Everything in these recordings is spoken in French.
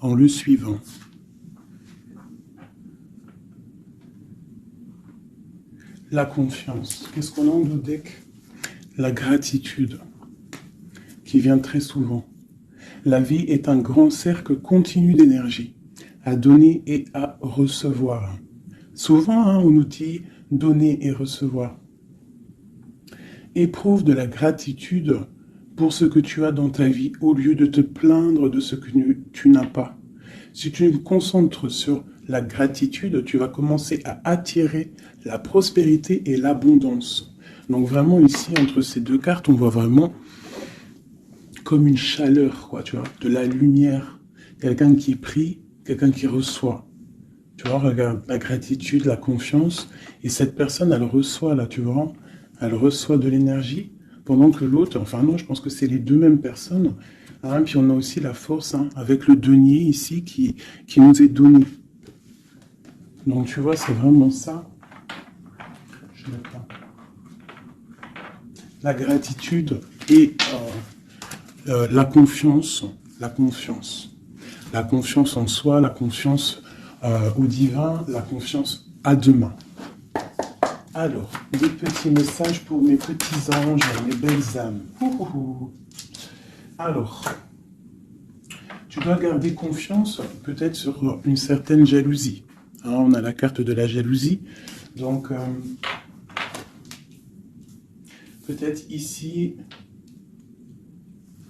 en le suivant. La confiance. Qu'est-ce qu'on a en dos deck? La gratitude, qui vient très souvent. La vie est un grand cercle continu d'énergie, à donner et à recevoir. Souvent, on nous dit donner et recevoir. Éprouve de la gratitude pour ce que tu as dans ta vie, au lieu de te plaindre de ce que tu n'as pas. Si tu te concentres sur la gratitude, tu vas commencer à attirer la prospérité et l'abondance. Donc vraiment ici, entre ces deux cartes, on voit vraiment comme une chaleur, quoi, tu vois, de la lumière. Quelqu'un qui prie, quelqu'un qui reçoit. Tu vois, regarde, la gratitude, la confiance. Et cette personne, elle reçoit, là, tu vois, elle reçoit de l'énergie, pendant que l'autre, enfin non, je pense que c'est les deux mêmes personnes. Hein, puis on a aussi la force, avec le denier ici, qui nous est donné. Donc tu vois, c'est vraiment ça. Je mets pas. La gratitude et la confiance en soi, la confiance au divin, la confiance à demain. Alors, des petits messages pour mes petits anges, mes belles âmes. Alors, tu dois garder confiance peut-être sur une certaine jalousie. Alors, on a la carte de la jalousie, donc peut-être ici,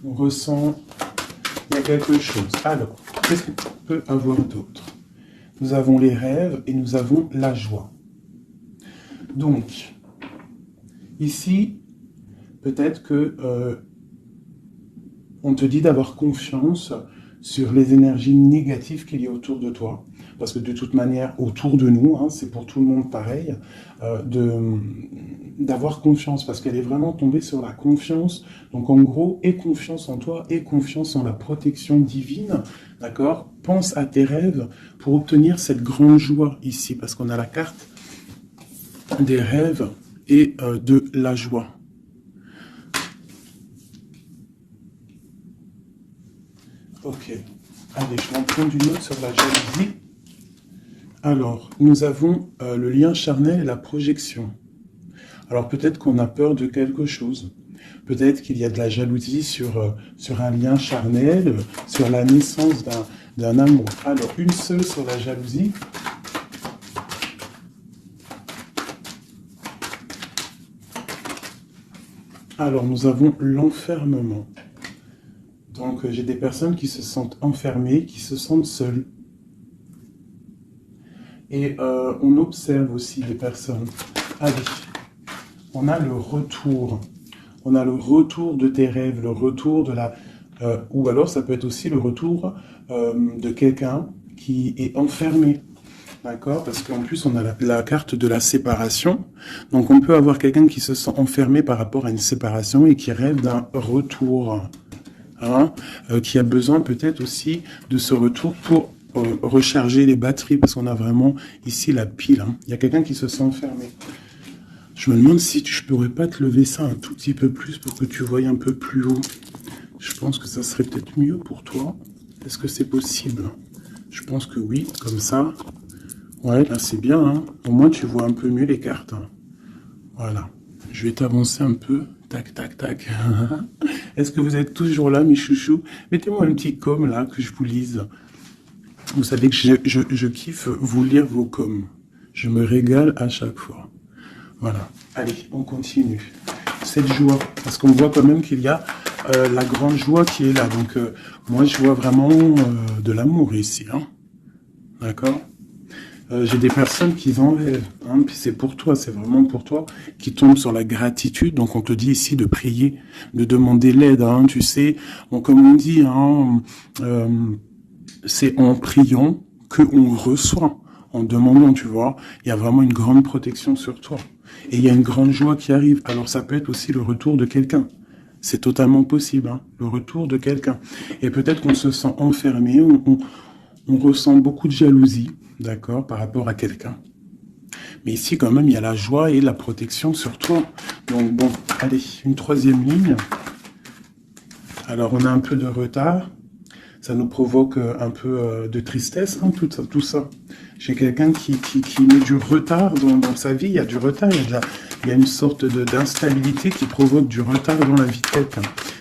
on ressent il y a quelque chose. Alors, qu'est-ce qu'on peut avoir d'autre? Nous avons les rêves et nous avons la joie. Donc, ici, peut-être que on te dit d'avoir confiance sur les énergies négatives qu'il y a autour de toi. Parce que de toute manière, autour de nous, c'est pour tout le monde pareil, d'avoir confiance, parce qu'elle est vraiment tombée sur la confiance. Donc en gros, aie confiance en toi, aie confiance en la protection divine, d'accord? Pense à tes rêves pour obtenir cette grande joie ici, parce qu'on a la carte des rêves et de la joie. Ok, allez, je vais en prendre une autre sur la jalousie. Alors, nous avons le lien charnel et la projection. Alors peut-être qu'on a peur de quelque chose. Peut-être qu'il y a de la jalousie sur un lien charnel, sur la naissance d'un amour. Alors, une seule sur la jalousie. Alors, nous avons l'enfermement. Donc, j'ai des personnes qui se sentent enfermées, qui se sentent seules. Et on observe aussi des personnes. Allez, on a le retour. On a le retour de tes rêves, le retour de la... ou alors, ça peut être aussi le retour de quelqu'un qui est enfermé. D'accord? Parce qu'en plus, on a la carte de la séparation. Donc, on peut avoir quelqu'un qui se sent enfermé par rapport à une séparation et qui rêve d'un retour. Qui a besoin peut-être aussi de ce retour pour recharger les batteries, parce qu'on a vraiment ici la pile. Il y a quelqu'un qui se sent enfermé. Je me demande si je pourrais pas te lever ça un tout petit peu plus pour que tu voyes un peu plus haut. Je pense que ça serait peut-être mieux pour toi. Est-ce que c'est possible? Je pense que oui, comme ça. Ouais, là c'est bien. Au moins tu vois un peu mieux les cartes. Voilà. Je vais t'avancer un peu. Tac, tac, tac. Est-ce que vous êtes toujours là, mes chouchous? Mettez-moi un petit com là, que je vous lise. Vous savez que je kiffe vous lire vos coms. Je me régale à chaque fois. Voilà. Allez, on continue. Cette joie, parce qu'on voit quand même qu'il y a la grande joie qui est là. Donc, moi, je vois vraiment de l'amour ici. D'accord? J'ai des personnes qui enlèvent, puis c'est pour toi, c'est vraiment pour toi, qui tombent sur la gratitude. Donc on te dit ici de prier, de demander l'aide, tu sais. Bon, comme on dit, c'est en priant qu'on reçoit, en demandant, tu vois. Il y a vraiment une grande protection sur toi. Et il y a une grande joie qui arrive. Alors ça peut être aussi le retour de quelqu'un. C'est totalement possible, le retour de quelqu'un. Et peut-être qu'on se sent enfermé, on ressent beaucoup de jalousie, d'accord, par rapport à quelqu'un. Mais ici, quand même, il y a la joie et la protection sur toi. Donc, bon, allez, une troisième ligne. Alors, on a un peu de retard. ça nous provoque un peu de tristesse, hein, tout ça. J'ai quelqu'un qui met du retard dans sa vie, il y a du retard, il y a une sorte d'instabilité qui provoque du retard dans la vie de quelqu'un.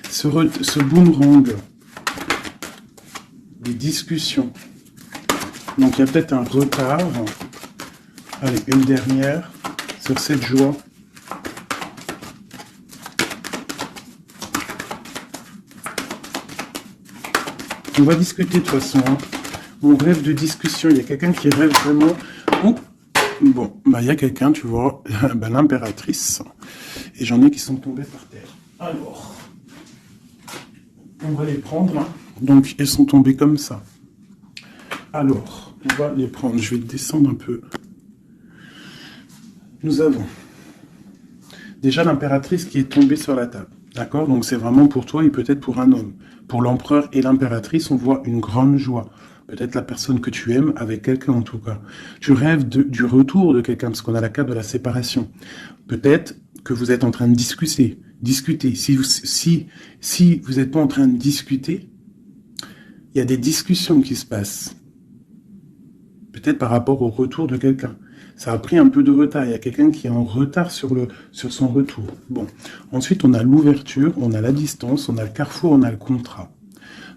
Ce boomerang, des discussions. Donc il y a peut-être un retard. Allez, une dernière sur cette joie. On va discuter de toute façon. Hein. On rêve de discussion. Il y a quelqu'un qui rêve vraiment. Oh. Bon, bah il y a quelqu'un, tu vois, bah, l'impératrice. Et j'en ai qui sont tombés par terre. Alors, on va les prendre. Hein. Donc, elles sont tombées comme ça. Alors, on va les prendre. Je vais descendre un peu. Nous avons déjà l'impératrice qui est tombée sur la table. D'accord? Donc, c'est vraiment pour toi et peut-être pour un homme. Pour l'empereur et l'impératrice, on voit une grande joie. Peut-être la personne que tu aimes, avec quelqu'un en tout cas. Tu rêves du retour de quelqu'un, parce qu'on a la carte de la séparation. Peut-être que vous êtes en train de discuter. Si vous n'êtes pas en train de discuter, il y a des discussions qui se passent. Peut-être par rapport au retour de quelqu'un. Ça a pris un peu de retard. Il y a quelqu'un qui est en retard sur son retour. Bon. Ensuite, on a l'ouverture, on a la distance, on a le carrefour, on a le contrat.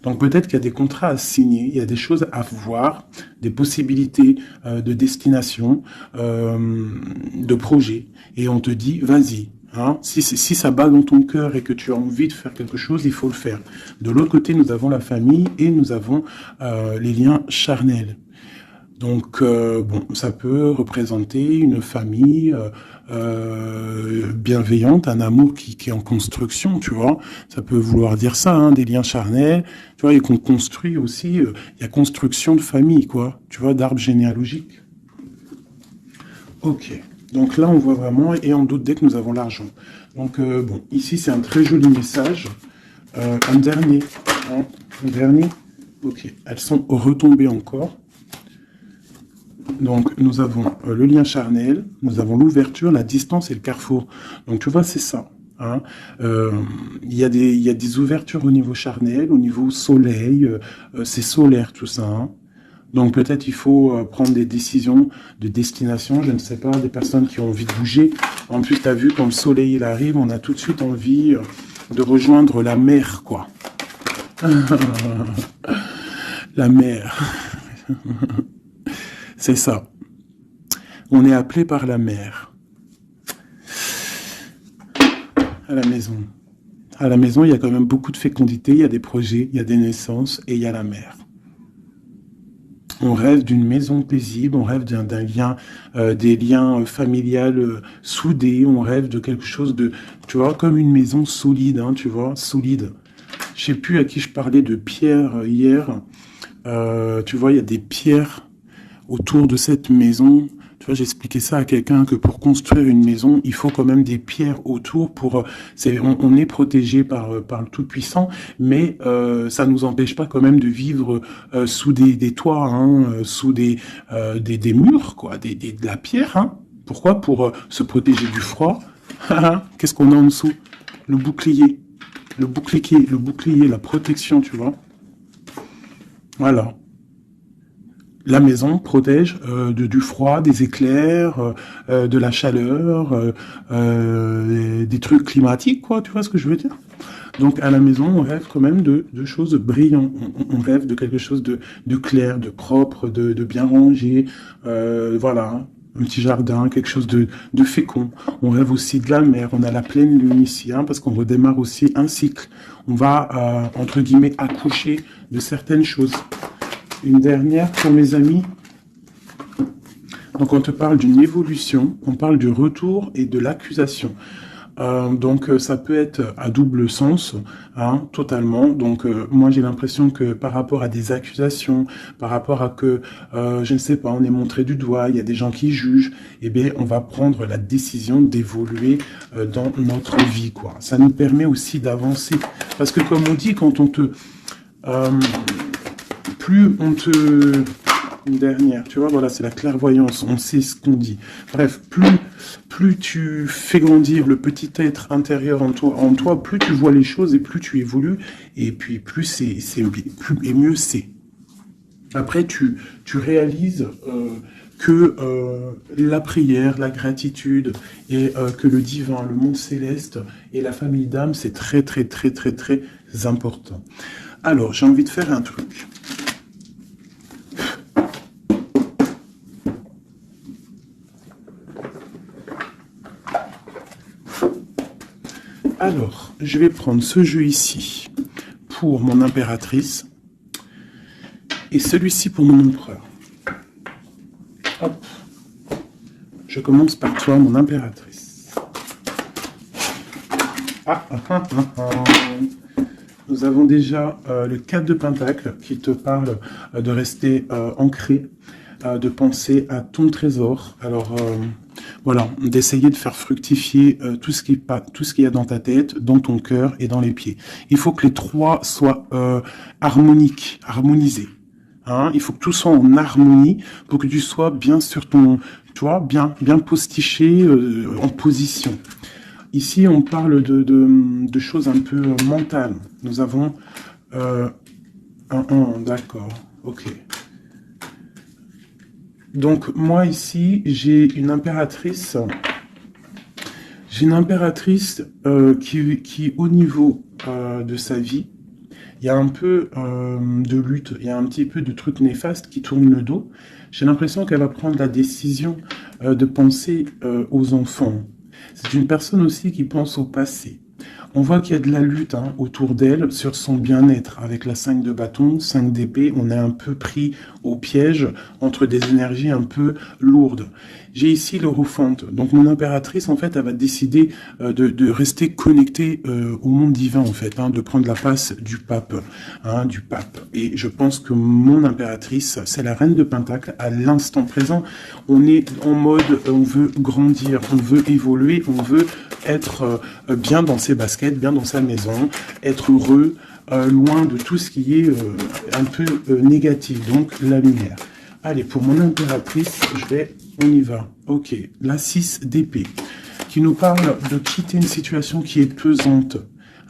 Donc peut-être qu'il y a des contrats à signer, il y a des choses à voir, des possibilités de destination, de projet. Et on te dit, vas-y. Hein, si ça bat dans ton cœur et que tu as envie de faire quelque chose, il faut le faire. De l'autre côté, nous avons la famille et nous avons les liens charnels. Donc, bon, ça peut représenter une famille bienveillante, un amour qui est en construction, tu vois. Ça peut vouloir dire ça, hein, des liens charnels, tu vois, et qu'on construit aussi, il y a construction de famille, quoi, tu vois, d'arbre généalogique. Ok, donc là, on voit vraiment, et en d'autres decks, nous avons l'argent. Donc, bon, ici, c'est un très joli message. Un dernier, hein, ok, elles sont retombées encore. Donc, nous avons le lien charnel, nous avons l'ouverture, la distance et le carrefour. Donc, tu vois, c'est ça. Hein. Il y a des ouvertures au niveau charnel, au niveau soleil. C'est solaire, tout ça. Hein. Donc, peut-être il faut prendre des décisions de destination. Je ne sais pas, des personnes qui ont envie de bouger. En plus, tu as vu, quand le soleil il arrive, on a tout de suite envie de rejoindre la mer, quoi. La mer. C'est ça. On est appelé par la mer. À la maison. À la maison, il y a quand même beaucoup de fécondité, il y a des projets, il y a des naissances et il y a la mer. On rêve d'une maison paisible, on rêve d'un lien, des liens familiales soudés, on rêve de quelque chose de, tu vois, comme une maison solide, hein, tu vois, solide. Je sais plus à qui je parlais de pierres hier. Tu vois, il y a des pierres autour de cette maison. Tu vois, j'expliquais ça à quelqu'un que pour construire une maison, il faut quand même des pierres autour pour. On est protégé par le Tout-Puissant, mais ça nous empêche pas quand même de vivre sous des toits, hein, sous des murs, quoi, de la pierre. Hein. Pourquoi? Pour se protéger du froid. Qu'est-ce qu'on a en dessous? Le bouclier, la protection, tu vois. Voilà. La maison protège du froid, des éclairs, de la chaleur, des trucs climatiques, quoi. Tu vois ce que je veux dire? Donc, à la maison, on rêve quand même de choses brillantes. On rêve de quelque chose de clair, de propre, de bien rangé. Voilà, un petit jardin, quelque chose de fécond. On rêve aussi de la mer. On a la pleine lune ici, hein, parce qu'on redémarre aussi un cycle. On va, entre guillemets, accoucher de certaines choses. Une dernière pour mes amis. Donc, on te parle d'une évolution, on parle du retour et de l'accusation. Donc, ça peut être à double sens, hein, totalement. Donc, moi, j'ai l'impression que par rapport à des accusations, par rapport à que, je ne sais pas, on est montré du doigt, il y a des gens qui jugent, eh bien, on va prendre la décision d'évoluer dans notre vie, quoi. Ça nous permet aussi d'avancer. Parce que, comme on dit, quand on te... plus on te... Une dernière, tu vois, voilà, c'est la clairvoyance, on sait ce qu'on dit. Bref, plus plus tu fais grandir le petit être intérieur en toi, plus tu vois les choses et plus tu évolues, et puis plus et mieux c'est. Après, tu réalises que la prière, la gratitude, et que le divin, le monde céleste et la famille d'âme, c'est très, très, très, très, très important. Alors, j'ai envie de faire un truc. Alors, je vais prendre ce jeu ici pour mon impératrice et celui-ci pour mon empereur. Hop. Je commence par toi, mon impératrice. Nous avons déjà le 4 de Pentacle qui te parle de rester ancré, de penser à ton trésor. Alors, voilà, d'essayer de faire fructifier tout ce qu'il y a dans ta tête, dans ton cœur et dans les pieds. Il faut que les trois soient harmonisés. Hein, il faut que tout soit en harmonie pour que tu sois bien sur ton, tu vois, bien postiché en position. Ici, on parle de choses un peu mentales. Nous avons d'accord, ok. Donc moi ici, j'ai une impératrice. J'ai une impératrice qui au niveau de sa vie, il y a un peu de lutte, il y a un petit peu de trucs néfastes qui tournent le dos. J'ai l'impression qu'elle va prendre la décision de penser aux enfants. C'est une personne aussi qui pense au passé. On voit qu'il y a de la lutte autour d'elle sur son bien-être. Avec la 5 de bâton, 5 d'épée, on est un peu pris au piège entre des énergies un peu lourdes. J'ai ici l'Europhante. Donc mon impératrice, en fait, elle va décider de rester connectée au monde divin, en fait, de prendre la place du pape. Et je pense que mon impératrice, c'est la reine de Pentacle. À l'instant présent, on est en mode, on veut grandir, on veut évoluer, on veut être bien dans ses baskets, bien dans sa maison, être heureux, loin de tout ce qui est un peu négatif, donc la lumière. Allez, pour mon impératrice, on y va. Ok, la 6 d'épée, qui nous parle de quitter une situation qui est pesante.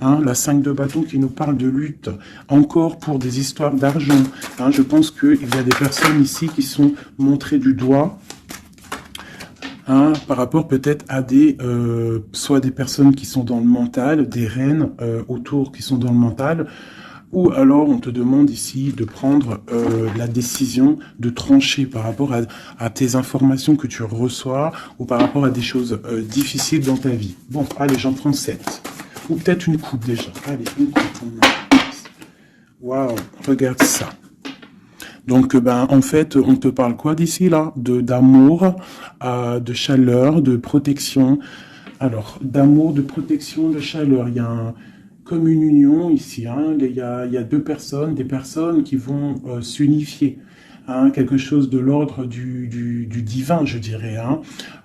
La 5 de bâton qui nous parle de lutte, encore pour des histoires d'argent. Je pense qu'il y a des personnes ici qui sont montrées du doigt, par rapport peut-être à soit des personnes qui sont dans le mental, des reines autour qui sont dans le mental, ou alors on te demande ici de prendre la décision de trancher par rapport à tes informations que tu reçois, ou par rapport à des choses difficiles dans ta vie. Bon, allez, j'en prends 7. Ou peut-être une coupe déjà. Allez, une coupe. Waouh, regarde ça. Donc, en fait, on te parle quoi d'ici, là? D'amour, de chaleur, de protection. Alors, d'amour, de protection, de chaleur. Il y a comme une union ici. Il y a deux personnes, des personnes qui vont s'unifier. Quelque chose de l'ordre du divin, je dirais.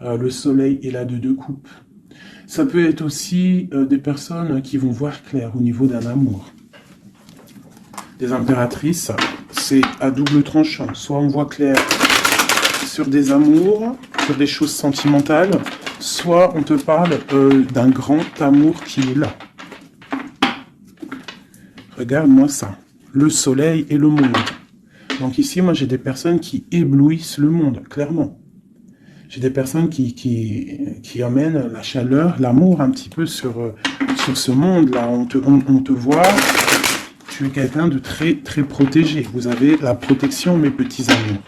Le soleil est là de 2 coupes. Ça peut être aussi des personnes qui vont voir clair au niveau d'un amour. Des impératrices, c'est à double tranchant. Soit on voit clair sur des amours, sur des choses sentimentales, soit on te parle d'un grand amour qui est là. Regarde-moi ça. Le soleil et le monde. Donc ici, moi, j'ai des personnes qui éblouissent le monde, clairement. J'ai des personnes qui amènent la chaleur, l'amour un petit peu sur ce monde-là. On te voit, tu es quelqu'un de très, très protégé. Vous avez la protection, mes petits amours.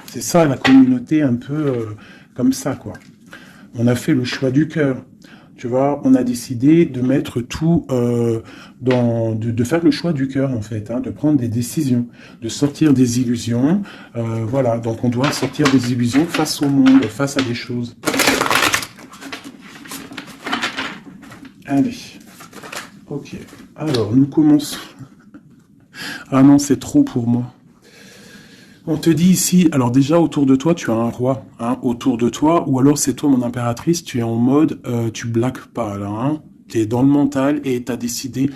C'est ça, la communauté un peu comme ça, quoi. On a fait le choix du cœur. Tu vois, on a décidé de mettre tout de faire le choix du cœur, en fait, de prendre des décisions, de sortir des illusions. Voilà, donc on doit sortir des illusions face au monde, face à des choses. Allez, ok. Alors, nous commençons. Ah non, c'est trop pour moi. On te dit ici, alors déjà autour de toi, tu as un roi, autour de toi, ou alors c'est toi mon impératrice, tu es en mode, tu blagues pas là, tu es dans le mental et tu as décidé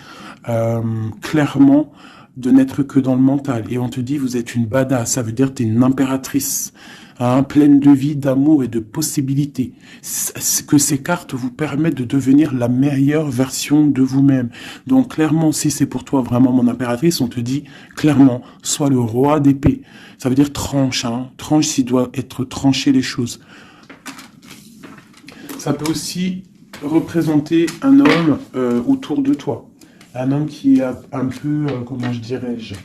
clairement de n'être que dans le mental. Et on te dit, vous êtes une badass, ça veut dire que tu es une impératrice, hein, pleine de vie, d'amour et de possibilités. Que ces cartes vous permettent de devenir la meilleure version de vous-même. Donc clairement, si c'est pour toi vraiment mon impératrice, on te dit clairement, sois le roi d'épée. Ça veut dire tranche, hein, tranche s'il doit être tranché les choses. Ça peut aussi représenter un homme autour de toi. Un homme qui est un peu, comment je dirais-je,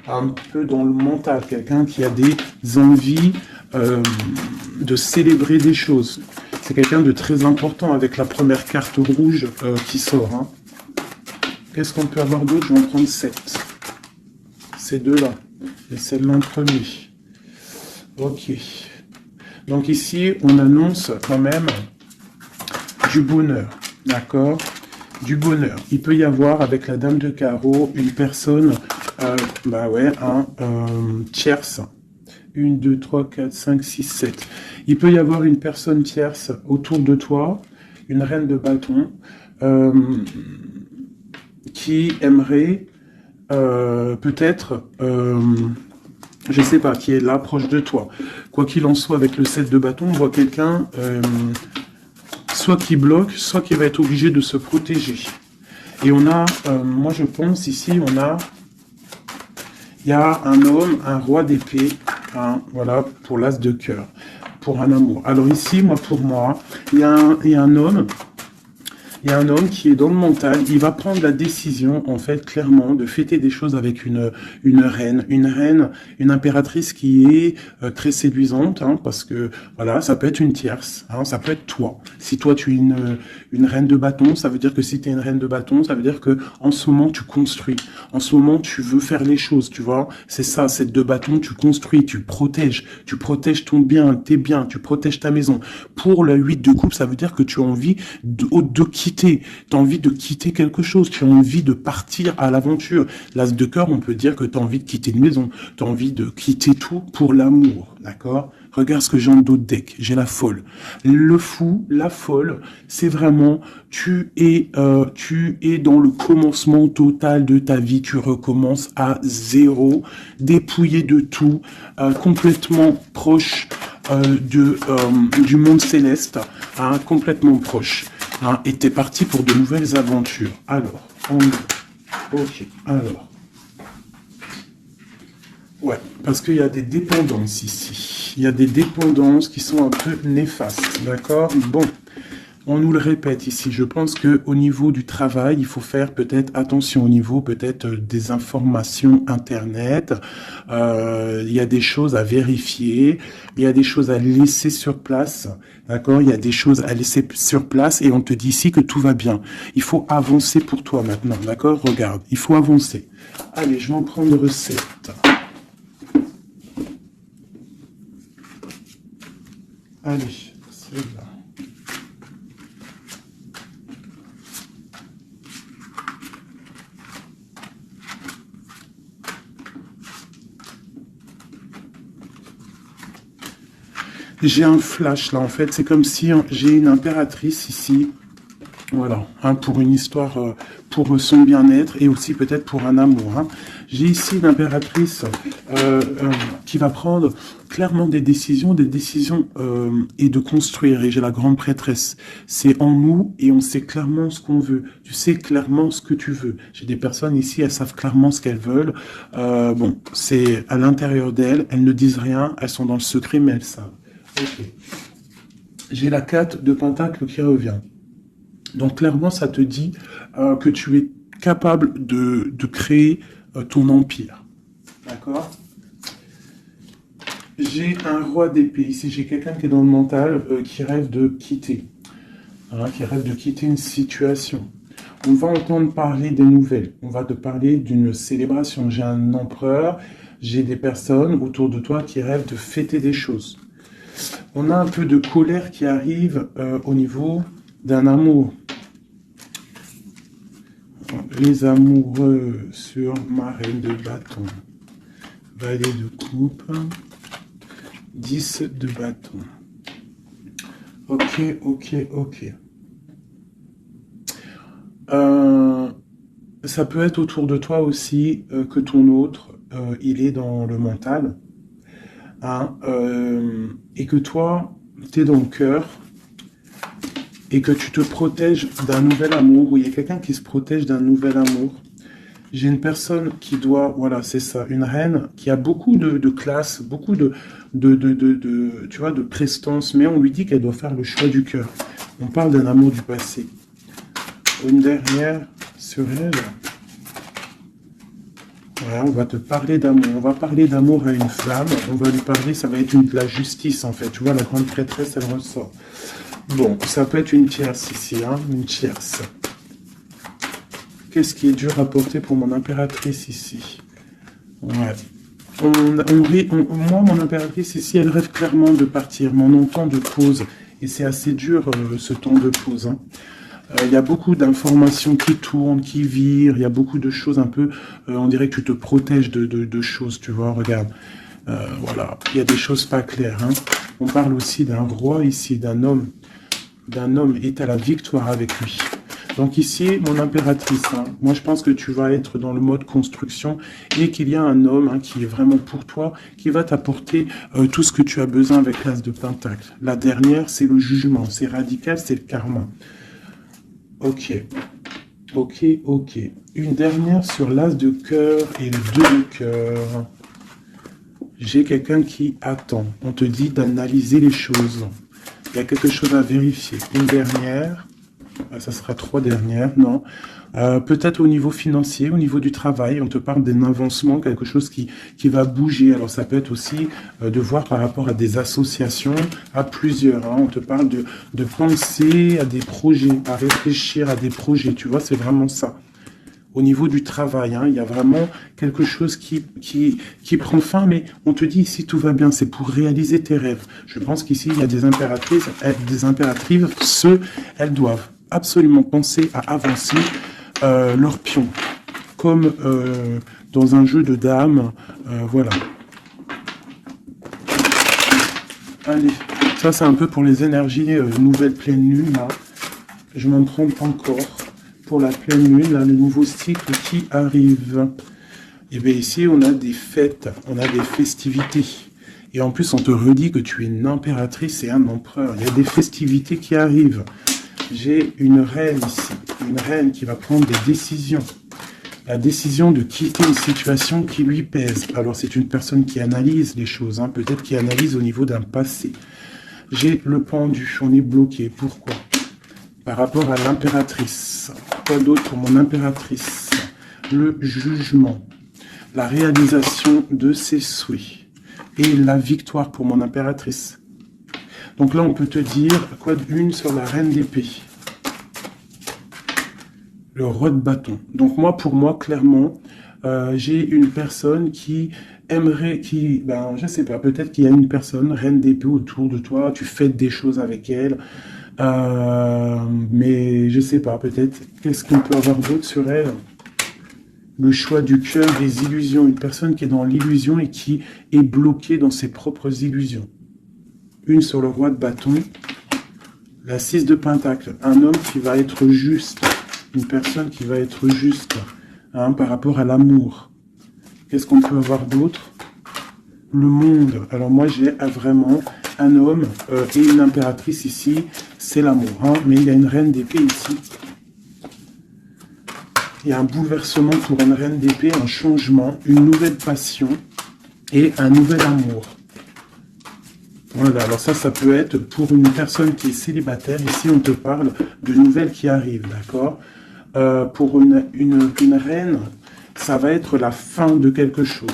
un peu dans le mental. Quelqu'un qui a des envies de célébrer des choses. C'est quelqu'un de très important avec la première carte rouge qui sort. Hein. Qu'est-ce qu'on peut avoir d'autre? Je vais en prendre 7. Ces deux-là. Et celle-là en premier. Ok. Donc ici, on annonce quand même du bonheur, d'accord? Du bonheur. Il peut y avoir, avec la dame de carreau, une personne, tierce. 1, 2, 3, 4, 5, 6, 7. Il peut y avoir une personne tierce autour de toi, une reine de bâton, qui aimerait peut-être, je sais pas, qui est là proche de toi. Quoi qu'il en soit, avec le 7 de bâton, on voit quelqu'un... soit qui bloque, soit qui va être obligé de se protéger. Et on a, moi je pense ici, il y a un homme, un roi d'épée, hein, voilà, pour l'as de cœur, pour un amour. Alors ici, pour moi, il y a un homme, qui est dans le mental, il va prendre la décision, en fait, clairement, de fêter des choses avec une reine, une impératrice qui est très séduisante, hein, parce que, voilà, ça peut être une tierce, hein, ça peut être toi. Si toi, tu es une reine de bâton, ça veut dire que si tu es une reine de bâton, ça veut dire que en ce moment, tu construis. En ce moment, tu veux faire les choses, tu vois. C'est ça, cette de bâton, tu construis, tu protèges ton bien, tes biens, tu protèges ta maison. Pour le 8 de coupe, ça veut dire que tu as envie de quitter. Tu as envie de quitter quelque chose, tu as envie de partir à l'aventure. L'as de cœur, on peut dire que tu as envie de quitter une maison, tu as envie de quitter tout pour l'amour, d'accord? Regarde ce que j'ai en dos de deck, j'ai la folle. Le fou, la folle, c'est vraiment, tu es dans le commencement total de ta vie, tu recommences à zéro, dépouillé de tout, complètement proche du monde céleste, hein, complètement proche. Hein, et t'es parti pour de nouvelles aventures. Alors, ok, alors. Ouais, parce qu'il y a des dépendances ici. Il y a des dépendances qui sont un peu néfastes, d'accord? Bon, on nous le répète ici. Je pense qu'au niveau du travail, il faut faire peut-être attention au niveau peut-être des informations Internet. Il y a des choses à vérifier. Il y a des choses à laisser sur place. D'accord? Il y a des choses à laisser sur place et on te dit ici que tout va bien. Il faut avancer pour toi maintenant. D'accord? Regarde, il faut avancer. Allez, je vais en prendre 7. Allez, c'est là. J'ai un flash là en fait, c'est comme si j'ai une impératrice ici, voilà, hein, pour une histoire, pour son bien-être et aussi peut-être pour un amour. Hein. J'ai ici une impératrice qui va prendre clairement des décisions et de construire. Et j'ai la grande prêtresse. C'est en nous et on sait clairement ce qu'on veut. Tu sais clairement ce que tu veux. J'ai des personnes ici, elles savent clairement ce qu'elles veulent. Bon, c'est à l'intérieur d'elles. Elles ne disent rien, elles sont dans le secret, mais elles savent. Ok. J'ai la 4 de Pentacle qui revient. Donc clairement, ça te dit que tu es capable de créer ton empire. D'accord? J'ai un roi d'épée. Ici, j'ai quelqu'un qui est dans le mental, qui rêve de quitter. Hein, qui rêve de quitter une situation. On va entendre parler des nouvelles. On va te parler d'une célébration. J'ai un empereur. J'ai des personnes autour de toi qui rêvent de fêter des choses. On a un peu de colère qui arrive au niveau d'un amour. Les amoureux sur ma reine de bâton. Valet de coupe. 10 de bâton. Ok. ça peut être autour de toi aussi que ton autre, il est dans le mental, hein, et que toi, tu es dans le cœur, et que tu te protèges d'un nouvel amour, ou il y a quelqu'un qui se protège d'un nouvel amour. J'ai une personne qui doit, voilà, c'est ça, une reine qui a beaucoup de classe, beaucoup tu vois, de prestance, mais on lui dit qu'elle doit faire le choix du cœur. On parle d'un amour du passé. Une dernière sur elle. Voilà, on va te parler d'amour. On va parler d'amour à une femme. On va lui parler, ça va être de la justice, en fait. Tu vois, la grande prêtresse, elle ressort. Bon, ça peut être une tierce ici, hein, une tierce. Qu'est-ce qui est dur à porter pour mon impératrice ici? Ouais. Moi, mon impératrice ici, elle rêve clairement de partir, mais on entend de pause. Et c'est assez dur, ce temps de pause. Hein. Il y a beaucoup d'informations qui tournent, qui virent. Il y a beaucoup de choses un peu... on dirait que tu te protèges de choses, tu vois, regarde. Voilà, il y a des choses pas claires. Hein. On parle aussi d'un roi ici, d'un homme. D'un homme est à la victoire avec lui. Donc ici, mon impératrice, hein, moi je pense que tu vas être dans le mode construction et qu'il y a un homme hein, qui est vraiment pour toi, qui va t'apporter tout ce que tu as besoin avec l'as de Pentacle. La dernière, c'est le jugement, c'est radical, c'est le karma. Ok, ok, ok. Une dernière sur l'as de cœur et le 2 de cœur. J'ai quelqu'un qui attend. On te dit d'analyser les choses. Il y a quelque chose à vérifier. Une dernière. Ça sera 3 dernières, non. Peut-être au niveau financier, au niveau du travail, on te parle d'un avancement, quelque chose qui va bouger. Alors ça peut être aussi de voir par rapport à des associations, à plusieurs. Hein. On te parle de penser à des projets, à réfléchir à des projets. Tu vois, c'est vraiment ça. Au niveau du travail, hein, il y a vraiment quelque chose qui prend fin, mais on te dit ici tout va bien, c'est pour réaliser tes rêves. Je pense qu'ici, il y a des impératrices, elles doivent absolument penser à avancer leur pion, comme dans un jeu de dames, voilà. Allez, ça c'est un peu pour les énergies nouvelle pleine lune, là. Je m'en trompe encore. Pour la pleine lune, là, le nouveau cycle qui arrive. Et bien ici, on a des fêtes, on a des festivités. Et en plus, on te redit que tu es une impératrice et un empereur. Il y a des festivités qui arrivent. J'ai une reine ici, une reine qui va prendre des décisions. La décision de quitter une situation qui lui pèse. Alors, c'est une personne qui analyse les choses, hein, peut-être qui analyse au niveau d'un passé. J'ai le pendu, on est bloqué. Pourquoi? Par rapport à l'impératrice. Quoi d'autre pour mon impératrice? Le jugement. La réalisation de ses souhaits. Et la victoire pour mon impératrice. Donc là, on peut te dire, quoi d'une sur la reine d'épée? Le roi de bâton. Donc moi, pour moi, clairement, j'ai une personne qui aimerait, je sais pas, peut-être qu'il y a une personne, reine d'épée autour de toi, tu fêtes des choses avec elle, mais je sais pas, peut-être, qu'est-ce qu'on peut avoir d'autre sur elle? Le choix du cœur, des illusions, une personne qui est dans l'illusion et qui est bloquée dans ses propres illusions. Une sur le roi de bâton, la 6 de pentacle, un homme qui va être juste, une personne qui va être juste hein, par rapport à l'amour. Qu'est-ce qu'on peut avoir d'autre? Le monde. Alors moi j'ai vraiment un homme et une impératrice ici, c'est l'amour. Hein, mais il y a une reine d'épée ici. Il y a un bouleversement pour une reine d'épée, un changement, une nouvelle passion et un nouvel amour. Voilà, alors ça peut être pour une personne qui est célibataire. Ici, on te parle de nouvelles qui arrivent, d'accord? Pour une reine, ça va être la fin de quelque chose.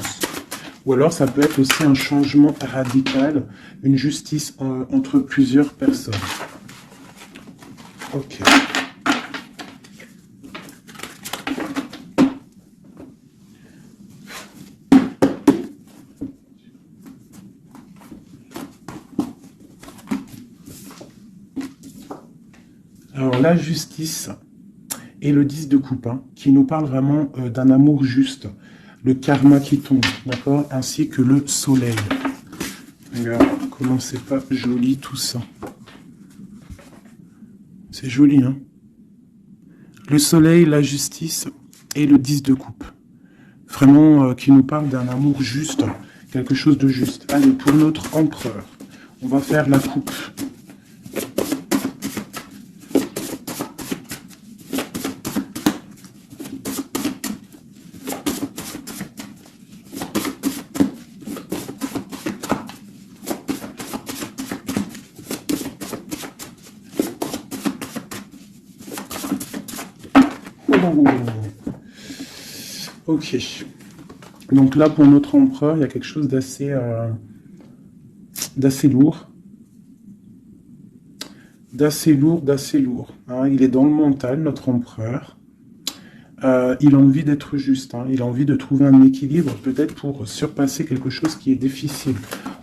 Ou alors, ça peut être aussi un changement radical, une justice entre plusieurs personnes. Ok. Alors, la justice et le 10 de coupe, hein, qui nous parle vraiment d'un amour juste, le karma qui tombe, d'accord, ainsi que le soleil. Regarde, comment c'est pas joli tout ça. C'est joli, hein. Le soleil, la justice et le 10 de coupe. Vraiment, qui nous parle d'un amour juste, quelque chose de juste. Allez, pour notre empereur, on va faire la coupe. Ok. Donc là, pour notre empereur, il y a quelque chose d'assez lourd. D'assez lourd. Hein. Il est dans le mental, notre empereur. Il a envie d'être juste. Hein. Il a envie de trouver un équilibre, peut-être pour surpasser quelque chose qui est difficile.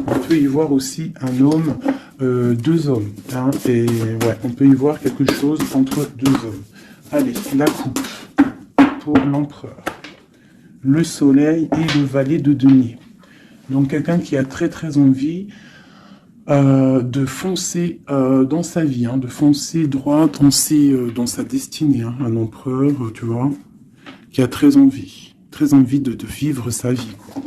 On peut y voir aussi un homme, deux hommes. Hein. Et ouais, on peut y voir quelque chose entre deux hommes. Allez, la coupe pour l'empereur. Le soleil et le valet de denier. Donc quelqu'un qui a très envie de foncer dans sa vie, hein, de foncer droit dans sa destinée. Hein, un empereur, tu vois, qui a très envie de vivre sa vie. Quoi.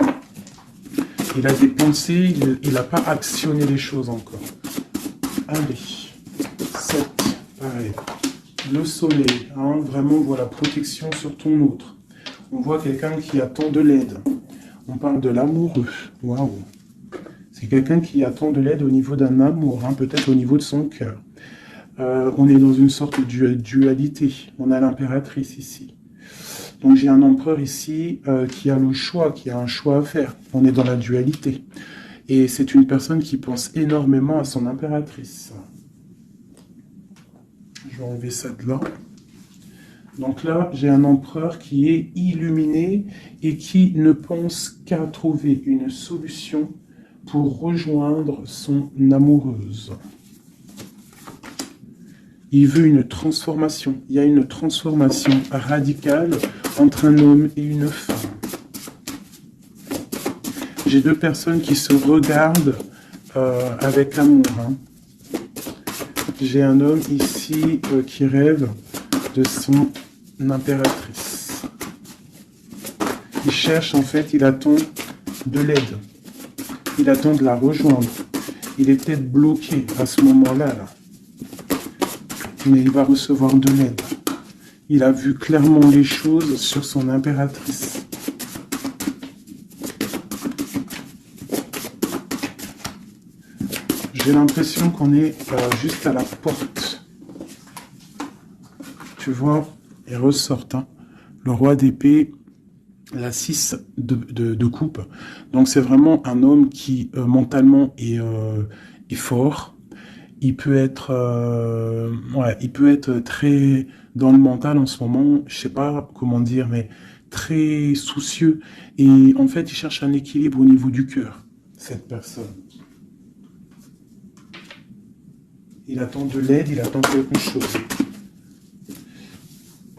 Il a des pensées, il n'a pas actionné les choses encore. Allez, 7, pareil. Le soleil, hein, vraiment, voilà, protection sur ton autre. On voit quelqu'un qui attend de l'aide. On parle de l'amoureux. Waouh. C'est quelqu'un qui attend de l'aide au niveau d'un amour, hein, peut-être au niveau de son cœur. On est dans une sorte de dualité. On a l'impératrice ici. Donc j'ai un empereur ici qui a le choix, qui a un choix à faire. On est dans la dualité. Et c'est une personne qui pense énormément à son impératrice. Je vais enlever ça de là. Donc là, j'ai un empereur qui est illuminé et qui ne pense qu'à trouver une solution pour rejoindre son amoureuse. Il veut une transformation. Il y a une transformation radicale entre un homme et une femme. J'ai deux personnes qui se regardent avec amour. Hein. J'ai un homme ici qui rêve de son impératrice. Il cherche, en fait, il attend de l'aide. Il attend de la rejoindre. Il est peut-être bloqué à ce moment-là, là. Mais il va recevoir de l'aide. Il a vu clairement les choses sur son impératrice. J'ai l'impression qu'on est juste à la porte. Tu vois, ils ressortent. Hein. Le roi d'épée, la 6 de coupe. Donc c'est vraiment un homme qui mentalement est fort. Il peut être très dans le mental en ce moment, je sais pas comment dire, mais très soucieux. Et en fait, il cherche un équilibre au niveau du cœur, cette personne. Il attend de l'aide, il attend quelque chose.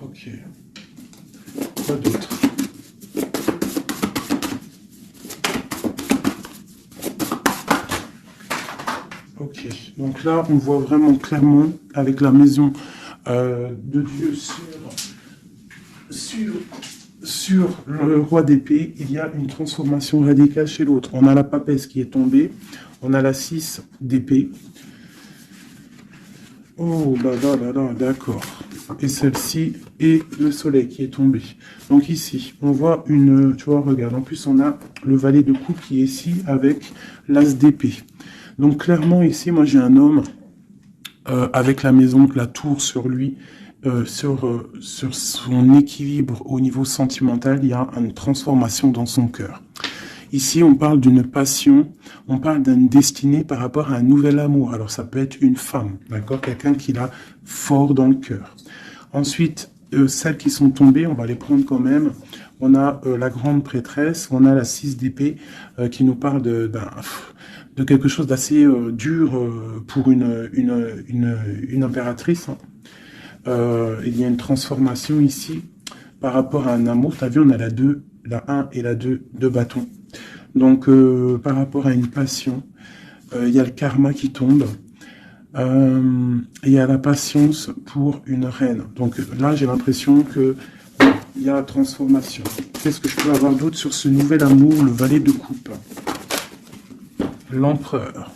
Ok. Quoi d'autre? Ok. Donc là, on voit vraiment clairement avec la maison de Dieu sur le roi d'épée, il y a une transformation radicale chez l'autre. On a la papesse qui est tombée, on a la 6 d'épée. Oh là là là là, d'accord. Et celle-ci, et le soleil qui est tombé. Donc ici, on voit une... Tu vois, regarde, en plus on a le valet de coupe qui est ici avec l'as d'épée. Donc clairement ici, moi j'ai un homme avec la maison, la tour sur lui, sur son équilibre au niveau sentimental, il y a une transformation dans son cœur. Ici, on parle d'une passion, on parle d'une destinée par rapport à un nouvel amour. Alors, ça peut être une femme, d'accord? Quelqu'un qui l'a fort dans le cœur. Ensuite, celles qui sont tombées, on va les prendre quand même. On a la grande prêtresse, on a la 6 d'épée qui nous parle de quelque chose d'assez dur pour une impératrice. Hein. Il y a une transformation ici par rapport à un amour. Tu as vu, on a la 2, la 1 et la 2 de bâton. Donc, par rapport à une passion, il y a le karma qui tombe. Il y a la patience pour une reine. Donc là, j'ai l'impression que il y a transformation. Qu'est-ce que je peux avoir d'autre sur ce nouvel amour, le valet de coupe? L'empereur.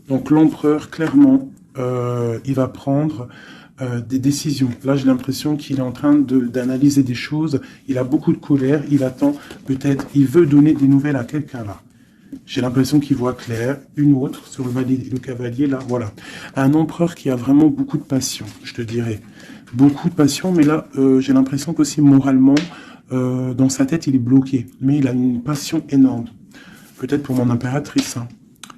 Donc l'empereur, clairement, il va prendre des décisions. Là, j'ai l'impression qu'il est en train d'analyser des choses. Il a beaucoup de colère. Il attend, peut-être, il veut donner des nouvelles à quelqu'un là. J'ai l'impression qu'il voit clair. Une autre sur le cavalier là, voilà. Un empereur qui a vraiment beaucoup de passion, je te dirais. Beaucoup de passion, mais là, j'ai l'impression qu'aussi moralement, dans sa tête, il est bloqué. Mais il a une passion énorme. Peut-être pour mon impératrice, hein.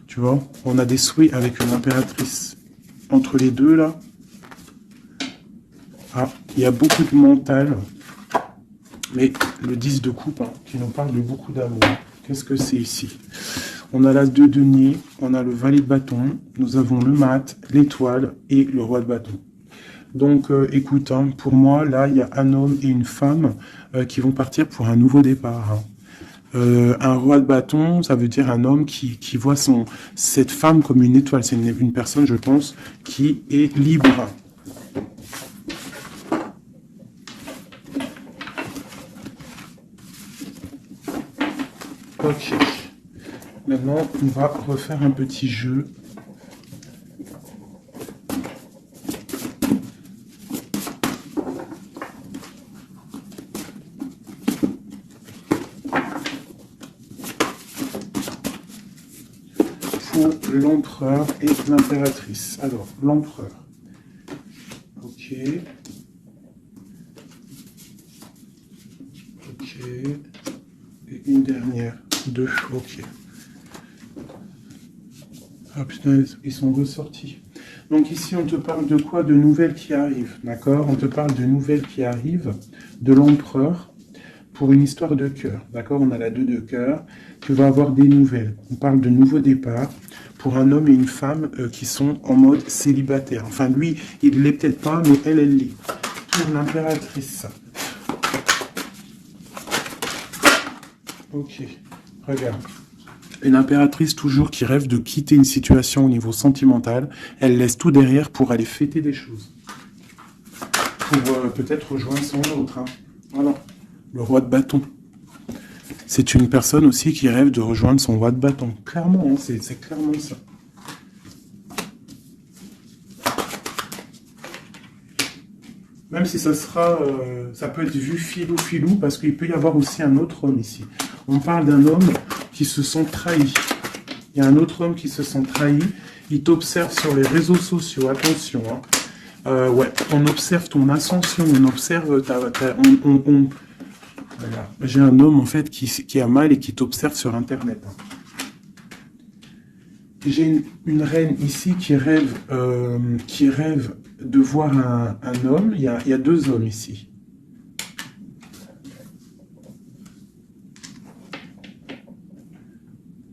Tu vois, on a des souhaits avec une impératrice. Entre les deux, là, ah, il y a beaucoup de mental. Mais le 10 de coupe, hein, qui nous parle de beaucoup d'amour. Qu'est-ce que c'est ici? On a la 2 de denier, on a le valet de bâton, nous avons le mat, l'étoile et le roi de bâton. Donc, écoute, hein, pour moi, là, il y a un homme et une femme qui vont partir pour un nouveau départ, hein. Un roi de bâton, ça veut dire un homme qui voit cette femme comme une étoile. C'est une personne, je pense, qui est libre. Ok. Maintenant, on va refaire un petit jeu. L'empereur et l'impératrice. Alors, l'empereur. Ok. Ok. Et une dernière. 2. Ok. Ah putain, ils sont ressortis. Donc ici, on te parle de quoi? De nouvelles qui arrivent. D'accord? On te parle de nouvelles qui arrivent. De l'empereur. Pour une histoire de cœur. D'accord? On a la 2 de cœur. Tu vas avoir des nouvelles. On parle de nouveaux départs. Pour un homme et une femme qui sont en mode célibataire. Enfin, lui, il ne l'est peut-être pas, mais elle l'est. Pour l'impératrice. Ok, regarde. Une impératrice toujours qui rêve de quitter une situation au niveau sentimental. Elle laisse tout derrière pour aller fêter des choses. Pour peut-être rejoindre son autre. Hein. Voilà. Le roi de bâton. C'est une personne aussi qui rêve de rejoindre son roi de bâton. Clairement, hein, c'est clairement ça. Même si ça sera, ça peut être vu filou, parce qu'il peut y avoir aussi un autre homme ici. On parle d'un homme qui se sent trahi. Il y a un autre homme qui se sent trahi. Il t'observe sur les réseaux sociaux. Attention, hein. Ouais, on observe ton ascension, on observe voilà. J'ai un homme, en fait, qui a mal et qui t'observe sur Internet. J'ai une reine ici qui rêve de voir un homme. Il y a 2 hommes ici.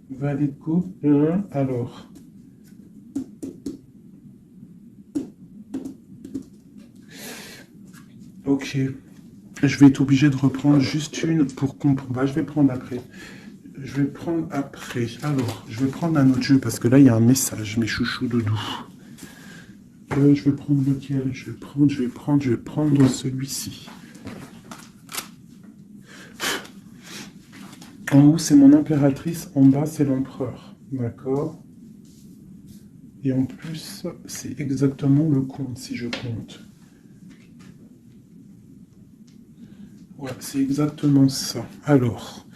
Valet de coupe. Alors. Ok. Je vais être obligé de reprendre juste une pour comprendre. Bah, je vais prendre après. Alors, je vais prendre un autre jeu parce que là, il y a un message, mes chouchous doudous. Je vais prendre lequel? Je vais prendre celui-ci. En haut, c'est mon impératrice. En bas, c'est l'empereur. D'accord? Et en plus, c'est exactement le comte, si je compte. Ouais, c'est exactement ça. Alors,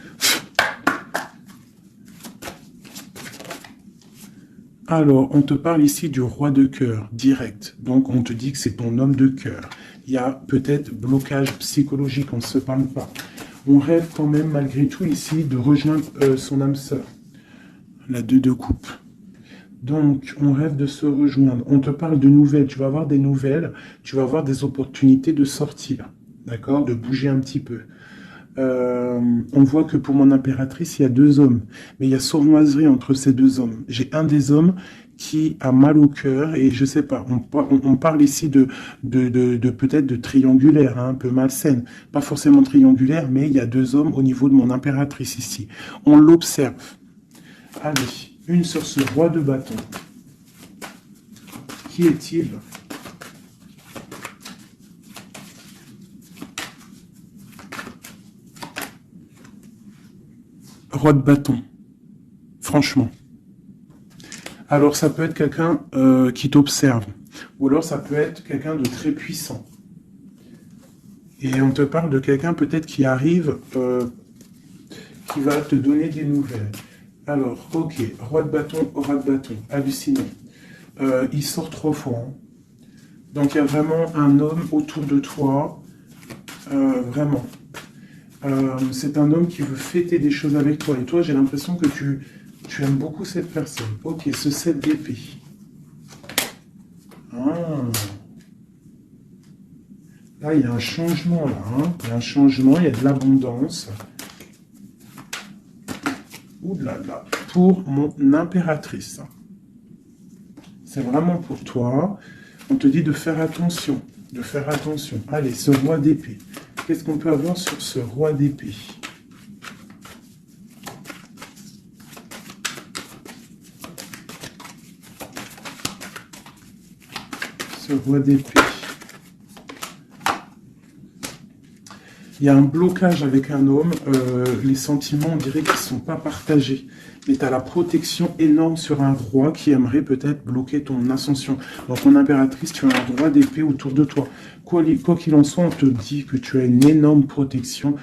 on te parle ici du roi de cœur, direct. Donc, on te dit que c'est ton homme de cœur. Il y a peut-être blocage psychologique, on ne se parle pas. On rêve quand même, malgré tout, ici, de rejoindre son âme sœur. La 2 de coupe. Donc, on rêve de se rejoindre. On te parle de nouvelles. Tu vas avoir des nouvelles. Tu vas avoir des opportunités de sortir. D'accord? De bouger un petit peu. On voit que pour mon impératrice, il y a 2 hommes. Mais il y a sournoiserie entre ces 2 hommes. J'ai un des hommes qui a mal au cœur et je sais pas, on parle ici de peut-être de triangulaire, hein, un peu malsaine. Pas forcément triangulaire, mais il y a 2 hommes au niveau de mon impératrice ici. On l'observe. Allez, une sur ce roi de bâton. Qui est-il? roi de bâton. Franchement. Alors, ça peut être quelqu'un qui t'observe. Ou alors, ça peut être quelqu'un de très puissant. Et on te parle de quelqu'un peut-être qui arrive, qui va te donner des nouvelles. Alors, ok, roi de bâton, hallucinant. Il sort 3 fois. Hein. Donc, il y a vraiment un homme autour de toi. Vraiment. C'est un homme qui veut fêter des choses avec toi. Et toi, j'ai l'impression que tu aimes beaucoup cette personne. Ok, ce 7 d'épée. Ah. Là, il y a un changement, là. Hein. Il y a un changement, il y a de l'abondance. Ouh là là. Pour mon impératrice. C'est vraiment pour toi. On te dit de faire attention. De faire attention. Allez, ce roi d'épée. Qu'est-ce qu'on peut avoir sur ce roi d'épée? Ce roi d'épée. Il y a un blocage avec un homme. Les sentiments, on dirait qu'ils ne sont pas partagés. Mais tu as la protection énorme sur un roi qui aimerait peut-être bloquer ton ascension. Donc, en impératrice, tu as un roi d'épée autour de toi. Quoi qu'il en soit, on te dit que tu as une énorme protection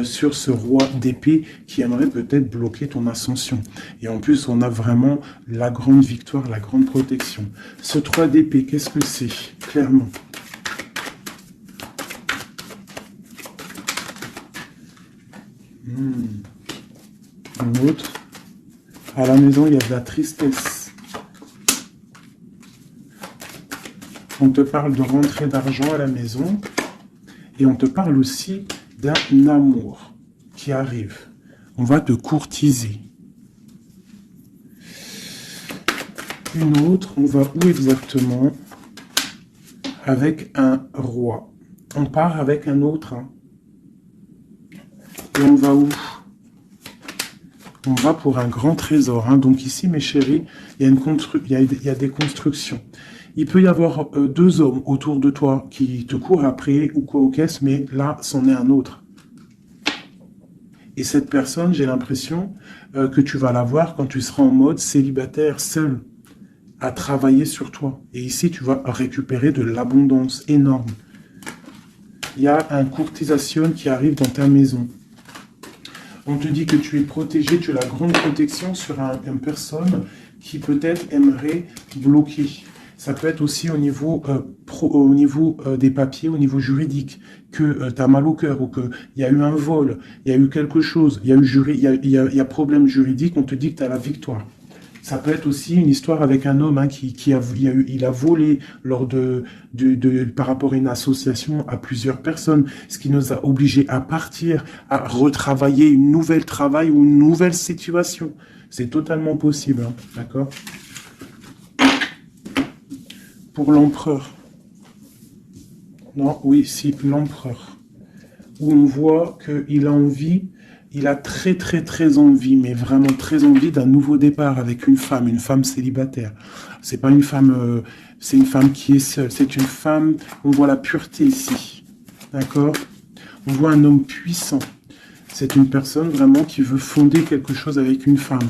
sur ce roi d'épée qui aimerait peut-être bloquer ton ascension. Et en plus, on a vraiment la grande victoire, la grande protection. Ce 3 d'épée, qu'est-ce que c'est? Clairement. Un autre. À la maison, il y a de la tristesse. On te parle de rentrée d'argent à la maison. Et on te parle aussi d'un amour qui arrive. On va te courtiser. Une autre, on va où exactement? Avec un roi. On part avec un autre. Hein. Et on va où? On va pour un grand trésor. Hein. Donc ici, mes chéris, il y a des constructions. Il peut y avoir 2 hommes autour de toi qui te courent après ou quoi aux caisses, mais là, c'en est un autre. Et cette personne, j'ai l'impression que tu vas la voir quand tu seras en mode célibataire, seul, à travailler sur toi. Et ici, tu vas récupérer de l'abondance énorme. Il y a un courtisation qui arrive dans ta maison. On te dit que tu es protégé, tu as la grande protection sur une personne qui peut-être aimerait bloquer. Ça peut être aussi au niveau, des papiers, au niveau juridique, que tu as mal au cœur ou qu'il y a eu un vol, il y a eu quelque chose, il y a problème juridique, on te dit que tu as la victoire. Ça peut être aussi une histoire avec un homme hein, il a volé par rapport à une association à plusieurs personnes, ce qui nous a obligés à partir, à retravailler une nouvelle travail ou une nouvelle situation. C'est totalement possible, hein, d'accord? Pour l'empereur. Non, oui, si, l'empereur. Où on voit qu'il a envie... Il a très, très, très envie, mais vraiment très envie d'un nouveau départ avec une femme célibataire. C'est pas une femme, c'est une femme qui est seule. C'est une femme, on voit la pureté ici. D'accord? On voit un homme puissant. C'est une personne vraiment qui veut fonder quelque chose avec une femme.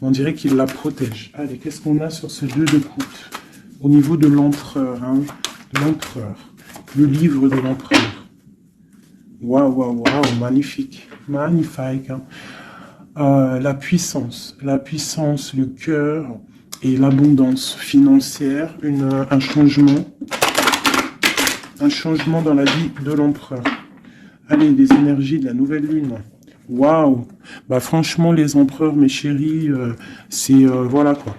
On dirait qu'il la protège. Allez, qu'est-ce qu'on a sur ce 2 de coupe? Au niveau de l'empereur, hein? L'empereur. Le livre de l'empereur. Waouh, waouh, waouh, magnifique. Magnifique. Hein. La puissance, le cœur et l'abondance financière, un changement dans la vie de l'empereur. Allez, les énergies de la nouvelle lune. Waouh. Bah franchement, les empereurs, mes chéris, c'est voilà quoi.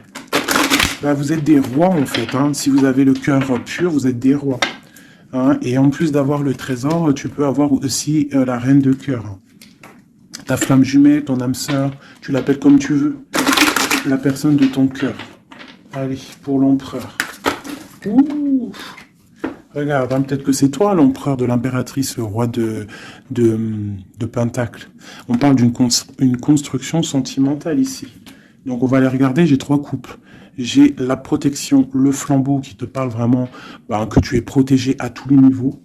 Bah, vous êtes des rois en fait. Hein. Si vous avez le cœur pur, vous êtes des rois. Hein. Et en plus d'avoir le trésor, tu peux avoir aussi la reine de cœur. Hein. Ta flamme jumelle, ton âme sœur, tu l'appelles comme tu veux. La personne de ton cœur. Allez, pour l'empereur. Ouh. Regarde, hein, peut-être que c'est toi l'empereur de l'impératrice, le roi de Pentacle. On parle d'une construction sentimentale ici. Donc on va aller regarder, j'ai 3 coupes. J'ai la protection, le flambeau qui te parle vraiment que tu es protégé à tous les niveaux.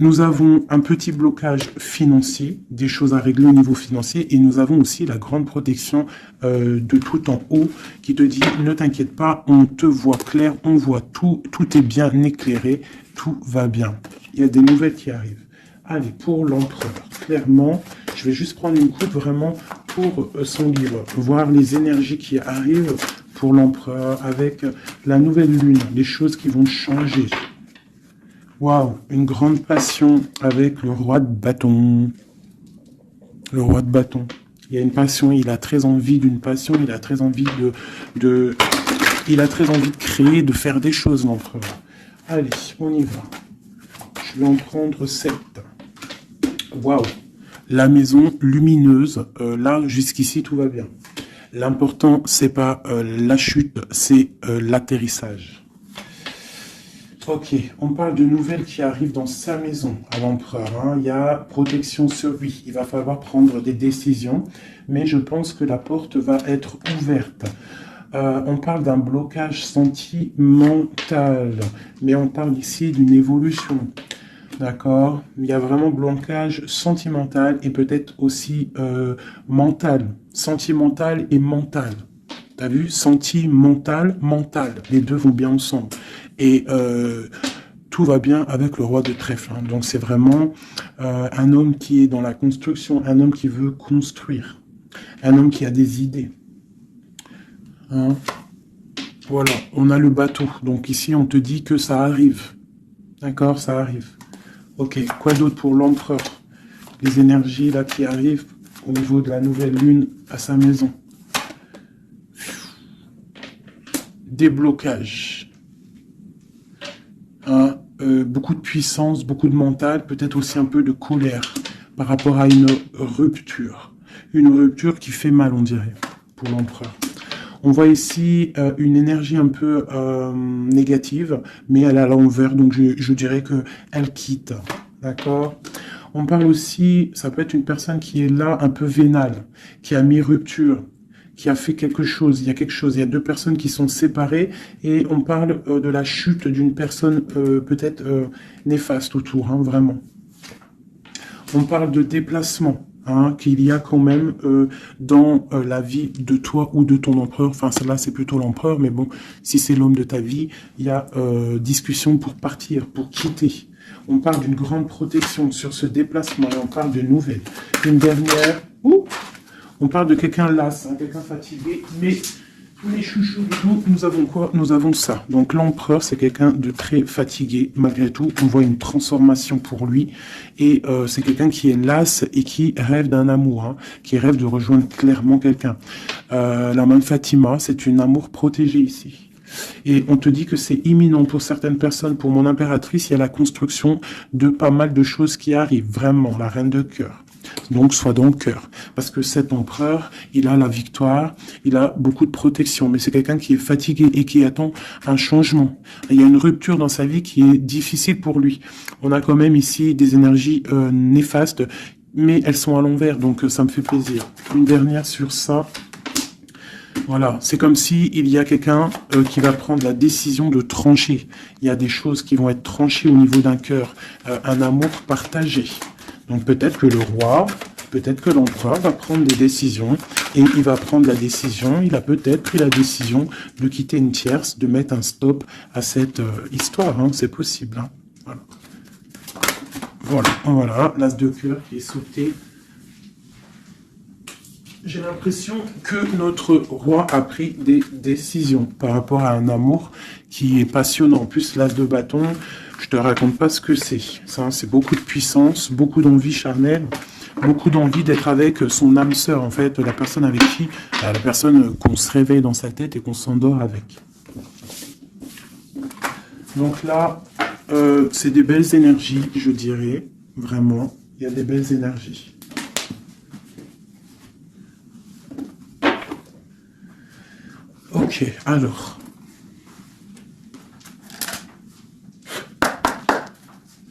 nous avons un petit blocage financier, des choses à régler au niveau financier, et nous avons aussi la grande protection de tout en haut qui te dit ne t'inquiète pas, on te voit clair, on voit tout, tout est bien éclairé, tout va bien. Il y a des nouvelles qui arrivent. Allez, pour l'empereur, clairement, je vais juste prendre une coupe vraiment pour son livre, voir les énergies qui arrivent pour l'empereur avec la nouvelle lune, les choses qui vont changer. Waouh, une grande passion avec le roi de bâton. Le roi de bâton. Il y a une passion, il a très envie d'une passion, il a très envie il a très envie de créer, de faire des choses, l'empereur. Allez, on y va. Je vais en prendre 7. Waouh, la maison lumineuse. Là, jusqu'ici, tout va bien. L'important, c'est pas la chute, c'est l'atterrissage. Ok, on parle de nouvelles qui arrivent dans sa maison à l'empereur. Hein. Il y a protection sur lui. Il va falloir prendre des décisions, mais je pense que la porte va être ouverte. On parle d'un blocage sentimental, mais on parle ici d'une évolution. D'accord? Il y a vraiment blocage sentimental et peut-être aussi mental. Sentimental et mental. T'as vu? Sentimental, mental. Les deux vont bien ensemble. Et tout va bien avec le roi de trèfle. Hein. Donc c'est vraiment un homme qui est dans la construction, un homme qui veut construire, un homme qui a des idées. Hein. Voilà, on a le bateau. Donc ici, on te dit que ça arrive. D'accord, ça arrive. Ok, quoi d'autre pour l'empereur? Les énergies là qui arrivent au niveau de la nouvelle lune à sa maison. Déblocage. Hein, beaucoup de puissance, beaucoup de mental, peut-être aussi un peu de colère par rapport à une rupture. Une rupture qui fait mal, on dirait, pour l'empereur. On voit ici une énergie un peu négative, mais elle est à l'envers, donc je dirais qu'elle quitte. D'accord? On parle aussi, ça peut être une personne qui est là un peu vénale, qui a mis rupture, qui a fait quelque chose, il y a quelque chose, il y a deux personnes qui sont séparées et on parle de la chute d'une personne peut-être néfaste autour, hein, vraiment. On parle de déplacement, hein, qu'il y a quand même dans la vie de toi ou de ton empereur, enfin celle-là c'est plutôt l'empereur, mais bon, si c'est l'homme de ta vie, il y a discussion pour partir, pour quitter. On parle d'une grande protection sur ce déplacement et on parle de nouvelles. Une dernière... On parle de quelqu'un las, hein, quelqu'un fatigué, mais tous les chouchous du tout, nous avons quoi? Nous avons ça. Donc l'empereur, c'est quelqu'un de très fatigué. Malgré tout, on voit une transformation pour lui. Et c'est quelqu'un qui est las et qui rêve d'un amour, hein, qui rêve de rejoindre clairement quelqu'un. La main de Fatima, c'est une amour protégé ici. Et on te dit que c'est imminent pour certaines personnes. Pour mon impératrice, il y a la construction de pas mal de choses qui arrivent. Vraiment, la reine de cœur. Donc, sois dans le cœur. Parce que cet empereur, il a la victoire, il a beaucoup de protection. Mais c'est quelqu'un qui est fatigué et qui attend un changement. Il y a une rupture dans sa vie qui est difficile pour lui. On a quand même ici des énergies néfastes, mais elles sont à l'envers. Donc, ça me fait plaisir. Une dernière sur ça. Voilà, c'est comme si il y a quelqu'un qui va prendre la décision de trancher. Il y a des choses qui vont être tranchées au niveau d'un cœur, un amour partagé. Donc peut-être que le roi, peut-être que l'empereur va prendre des décisions et il va prendre la décision, il a peut-être pris la décision de quitter une tierce, de mettre un stop à cette histoire, hein, c'est possible. Hein. Voilà, l'as de cœur qui est sauté. J'ai l'impression que notre roi a pris des décisions par rapport à un amour qui est passionnant. En plus, l'as de bâton, je te raconte pas ce que c'est. Ça, c'est beaucoup de puissance, beaucoup d'envie charnelle, beaucoup d'envie d'être avec son âme sœur, en fait, la personne avec qui, la personne qu'on se réveille dans sa tête et qu'on s'endort avec. Donc là, c'est des belles énergies, je dirais, vraiment. Il y a des belles énergies. Ok, alors.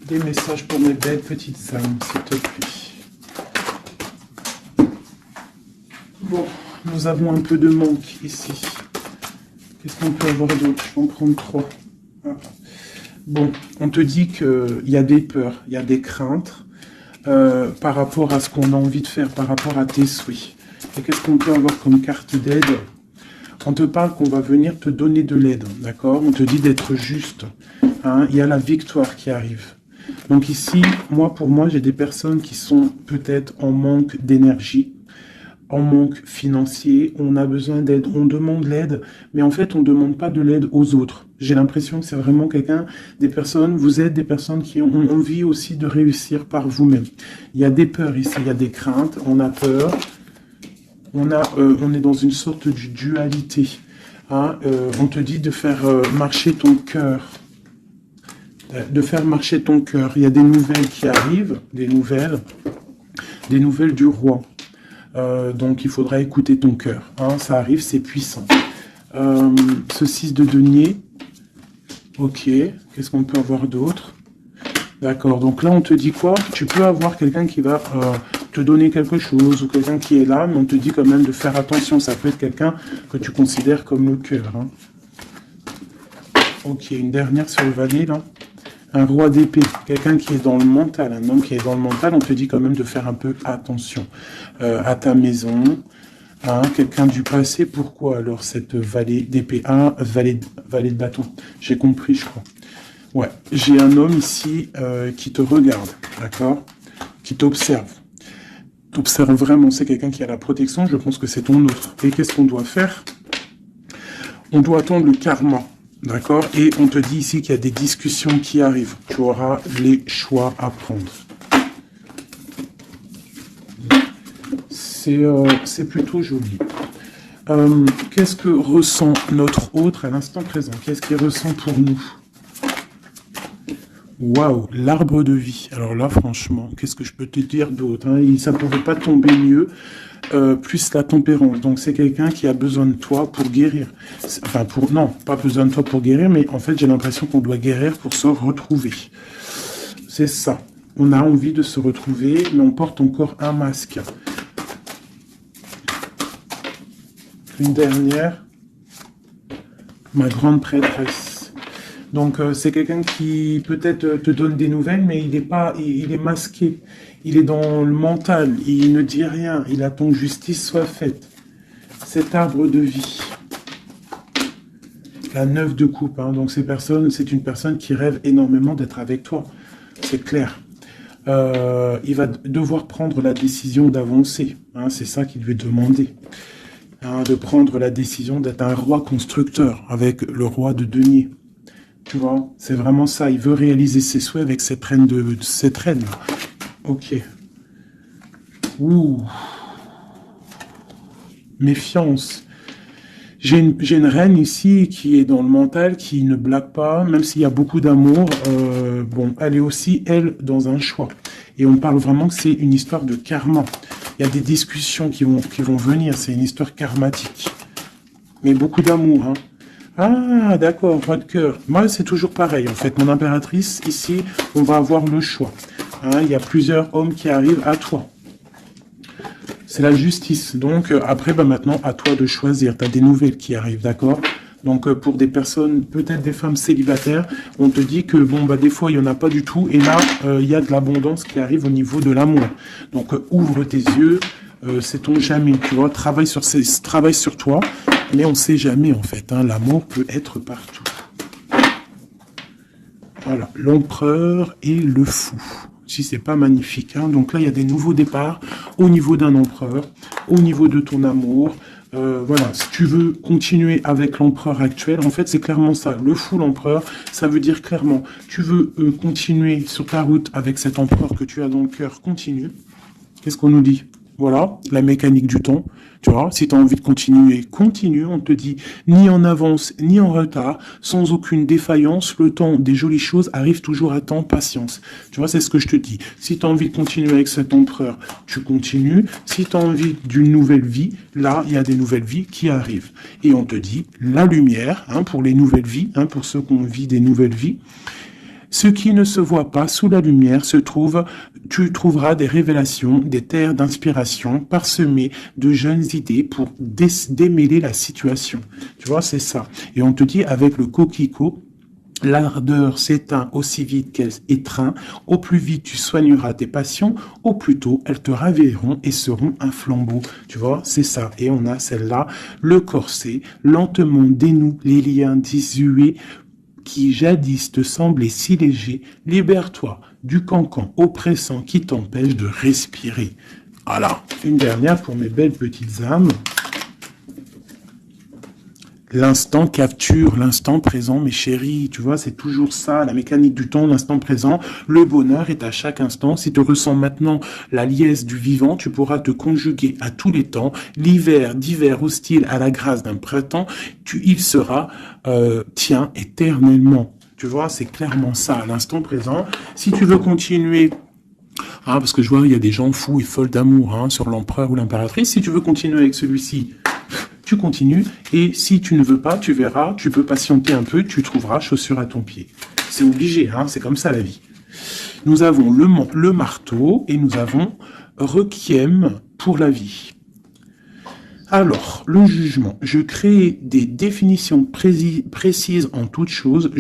Des messages pour mes belles petites âmes, s'il te plaît. Bon, nous avons un peu de manque ici. Qu'est-ce qu'on peut avoir d'autre? Je vais en prendre 3. Bon, on te dit qu'il y a des peurs, il y a des craintes par rapport à ce qu'on a envie de faire, par rapport à tes souhaits. Et qu'est-ce qu'on peut avoir comme carte d'aide? On te parle qu'on va venir te donner de l'aide, d'accord? On te dit d'être juste. Hein, il y a la victoire qui arrive. Donc ici, pour moi, j'ai des personnes qui sont peut-être en manque d'énergie, en manque financier, on a besoin d'aide, on demande l'aide, mais en fait, on ne demande pas de l'aide aux autres. J'ai l'impression que c'est vraiment vous êtes des personnes qui ont envie aussi de réussir par vous-même. Il y a des peurs ici, il y a des craintes, on a peur, on est dans une sorte de dualité. Hein, on te dit de faire marcher ton cœur. De faire marcher ton cœur. Il y a des nouvelles qui arrivent, des nouvelles du roi. Donc il faudra écouter ton cœur. Hein, ça arrive, c'est puissant. Ce 6 de denier. Ok, qu'est-ce qu'on peut avoir d'autre? D'accord, donc là on te dit quoi? Tu peux avoir quelqu'un qui va te donner quelque chose, ou quelqu'un qui est là, mais on te dit quand même de faire attention. Ça peut être quelqu'un que tu considères comme le cœur. Hein. Ok, une dernière sur le valet là. Un roi d'épée, quelqu'un qui est dans le mental, un homme qui est dans le mental, on te dit quand même de faire un peu attention à ta maison, hein, quelqu'un du passé. Pourquoi alors cette valet d'épée? Valet de bâton, j'ai compris je crois. Ouais, j'ai un homme ici qui te regarde, d'accord, qui t'observe. T'observe vraiment, c'est quelqu'un qui a la protection, je pense que c'est ton autre. Et qu'est-ce qu'on doit faire? On doit attendre le karma. D'accord? Et on te dit ici qu'il y a des discussions qui arrivent. Tu auras les choix à prendre. C'est plutôt joli. Qu'est-ce que ressent notre autre à l'instant présent? Qu'est-ce qu'il ressent pour nous? Waouh, l'arbre de vie. Alors là, franchement, qu'est-ce que je peux te dire d'autre, hein? Ça ne pouvait pas tomber mieux. Plus la tempérance. Donc c'est quelqu'un qui a besoin de toi pour guérir. Enfin, non, pas besoin de toi pour guérir, mais en fait j'ai l'impression qu'on doit guérir pour se retrouver. C'est ça. On a envie de se retrouver, mais on porte encore un masque. Une dernière. Ma grande prêtresse. Donc c'est quelqu'un qui peut-être te donne des nouvelles, mais il est masqué. Il est dans le mental, il ne dit rien, il attend que justice soit faite. Cet arbre de vie. La 9 de coupe, hein, donc c'est une personne qui rêve énormément d'être avec toi. C'est clair. Il va devoir prendre la décision d'avancer. Hein, c'est ça qu'il lui est demandé. Hein, de prendre la décision d'être un roi constructeur avec le roi de denier. Tu vois, c'est vraiment ça. Il veut réaliser ses souhaits avec cette reine. Ok. Ouh. Méfiance. J'ai une reine ici qui est dans le mental, qui ne blague pas, même s'il y a beaucoup d'amour. Bon, elle est aussi, elle, dans un choix. Et on parle vraiment que c'est une histoire de karma. Il y a des discussions qui vont venir. C'est une histoire karmatique. Mais beaucoup d'amour, hein. Ah, d'accord, roi de cœur. Moi, c'est toujours pareil, en fait. Mon impératrice, ici, on va avoir le choix. Hein, il y a plusieurs hommes qui arrivent à toi. C'est la justice. Donc, après, maintenant, à toi de choisir. Tu as des nouvelles qui arrivent, d'accord? Donc, pour des personnes, peut-être des femmes célibataires, on te dit que, des fois, il n'y en a pas du tout. Et là, il y a de l'abondance qui arrive au niveau de l'amour. Donc, ouvre tes yeux. Sait-on jamais, tu vois, travaille sur toi. Mais on ne sait jamais, en fait. Hein, l'amour peut être partout. Voilà, l'empereur et le fou. Si c'est pas magnifique, hein. Donc là, il y a des nouveaux départs au niveau d'un empereur, au niveau de ton amour. Voilà, si tu veux continuer avec l'empereur actuel, en fait, c'est clairement ça. Le fou, l'empereur, ça veut dire clairement, tu veux continuer sur ta route avec cet empereur que tu as dans le cœur, continue. Qu'est-ce qu'on nous dit? Voilà, la mécanique du temps. Tu vois, si tu as envie de continuer, continue. On te dit ni en avance, ni en retard, sans aucune défaillance. Le temps des jolies choses arrive toujours à temps, patience. Tu vois, c'est ce que je te dis. Si tu as envie de continuer avec cet empereur, tu continues. Si tu as envie d'une nouvelle vie, là, il y a des nouvelles vies qui arrivent. Et on te dit la lumière, hein, pour les nouvelles vies, hein, pour ceux qui ont envie des nouvelles vies. Ce qui ne se voit pas sous la lumière tu trouveras des révélations, des terres d'inspiration parsemées de jeunes idées pour démêler la situation. Tu vois, c'est ça. Et on te dit avec le coquelicot, L'ardeur s'éteint aussi vite qu'elle étreint. Au plus vite tu soigneras tes passions, au plus tôt elles te ravilleront et seront un flambeau. Tu vois, c'est ça. Et on a celle-là, le corset, lentement dénoue les liens désuets qui jadis te semblaient si légers. Libère-toi du cancan oppressant qui t'empêche de respirer. Voilà, une dernière pour mes belles petites âmes. L'instant capture, l'instant présent, mes chéris, tu vois, c'est toujours ça, la mécanique du temps, l'instant présent. Le bonheur est à chaque instant. Si tu ressens maintenant la liesse du vivant, tu pourras te conjuguer à tous les temps. L'hiver, d'hiver hostile à la grâce d'un printemps, il sera tien éternellement. Tu vois, c'est clairement ça, l'instant présent. Si tu veux continuer... Ah, parce que je vois, il y a des gens fous et folles d'amour sur l'empereur ou l'impératrice. Si tu veux continuer avec celui-ci, tu continues, et si tu ne veux pas, tu verras, tu peux patienter un peu, tu trouveras chaussure à ton pied. C'est obligé, c'est comme ça la vie. Nous avons le marteau, et nous avons requiem pour la vie. Alors, le jugement. Je crée des définitions précises en toute chose.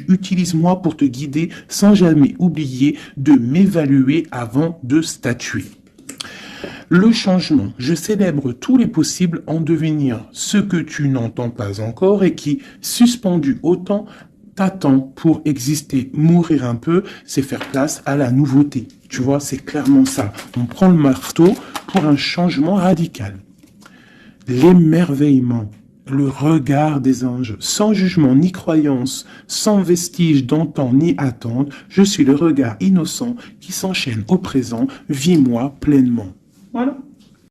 Utilise moi pour te guider sans jamais oublier de m'évaluer avant de statuer. Le changement, je célèbre tous les possibles en devenir ce que tu n'entends pas encore et qui, suspendu au temps, t'attend pour exister. Mourir un peu, c'est faire place à la nouveauté. Tu vois, c'est clairement ça. On prend le marteau pour un changement radical. L'émerveillement, le regard des anges, sans jugement ni croyance, sans vestige d'antan ni attente, je suis le regard innocent qui s'enchaîne au présent, vis-moi pleinement. Voilà.